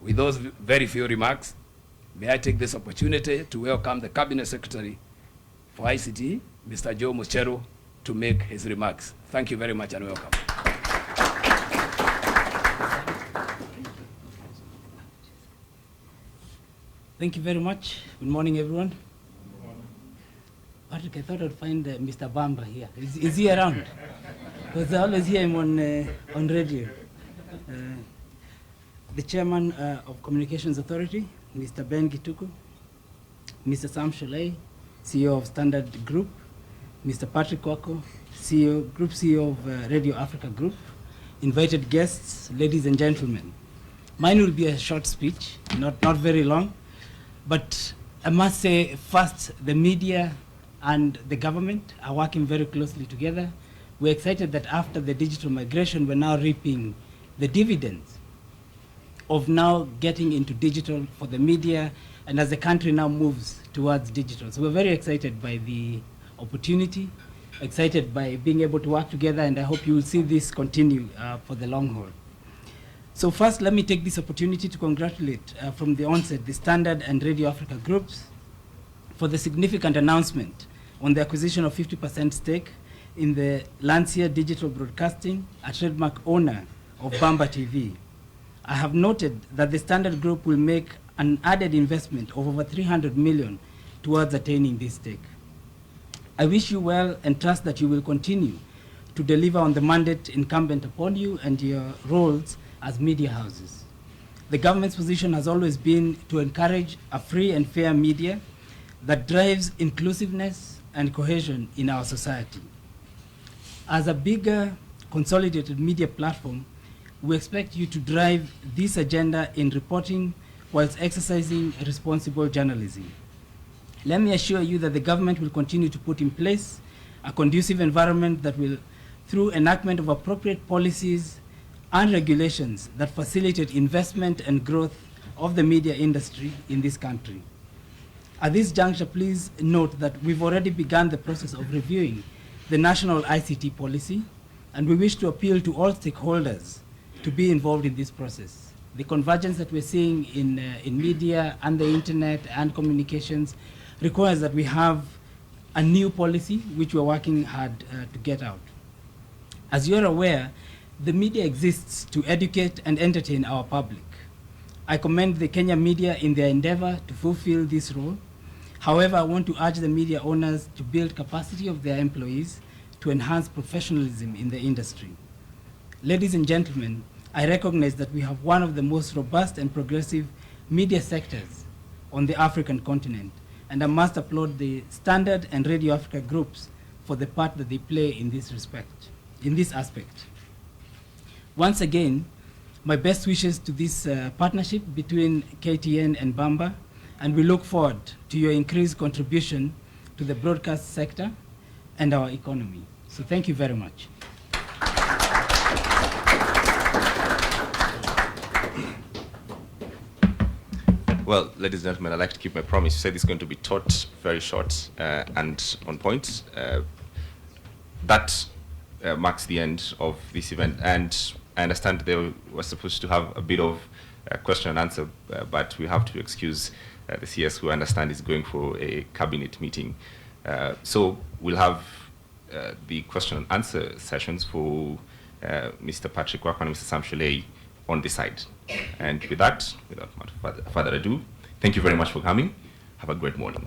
With those very few remarks, may I take this opportunity to welcome the Cabinet Secretary for ICT, Mr. Joseph Mucheru, to make his remarks. Thank you very much and welcome. Thank you very much. Good morning, everyone. Patrick, I thought I'd find Mr. Bamba here. Is he around? Because I always hear him on radio. The Chairman of Communications Authority, Mr. Ben Gituku, Mr. Sam Sholei, CEO of Standard Group, Mr. Patrick Wako, Group CEO of Radio Africa Group, invited guests, ladies and gentlemen. Mine will be a short speech, not very long, but I must say first, the media and the government are working very closely together. We're excited that after the digital migration, we're now reaping the dividends of now getting into digital for the media, and as the country now moves towards digital. So we're very excited by the opportunity, excited by being able to work together, and I hope you will see this continue for the long haul. So first, let me take this opportunity to congratulate from the onset the Standard and Radio Africa groups for the significant announcement on the acquisition of 50% stake in the Lancia Digital Broadcasting, a trademark owner of Bamba TV. I have noted that the Standard Group will make an added investment of over 300 million towards attaining this stake. I wish you well and trust that you will continue to deliver on the mandate incumbent upon you and your roles as media houses. The government's position has always been to encourage a free and fair media that drives inclusiveness and cohesion in our society. As a bigger, consolidated media platform, we expect you to drive this agenda in reporting whilst exercising responsible journalism. Let me assure you that the government will continue to put in place a conducive environment that will, through enactment of appropriate policies and regulations that facilitate investment and growth of the media industry in this country. At this juncture, please note that we've already begun the process of reviewing the national ICT policy, and we wish to appeal to all stakeholders to be involved in this process. The convergence that we're seeing in media and the internet and communications requires that we have a new policy which we're working hard to get out. As you're aware, the media exists to educate and entertain our public. I commend the Kenya media in their endeavor to fulfill this role. However, I want to urge the media owners to build capacity of their employees to enhance professionalism in the industry. Ladies and gentlemen, I recognize that we have one of the most robust and progressive media sectors on the African continent, and I must applaud the Standard and Radio Africa groups for the part that they play in this aspect. Once again, my best wishes to this partnership between KTN and Bamba, and we look forward to your increased contribution to the broadcast sector and our economy. So thank you very much. Well, ladies and gentlemen, I'd like to keep my promise. You said it's going to be taught very short and on point. That marks the end of this event, and I understand they were supposed to have a bit of question and answer, but we have to excuse the CS, who I understand is going for a cabinet meeting. So we'll have the question and answer sessions for Mr. Patrick Wako and Mr. Sam Sholei on this side. And with that, without much further ado, thank you very much for coming. Have a great morning.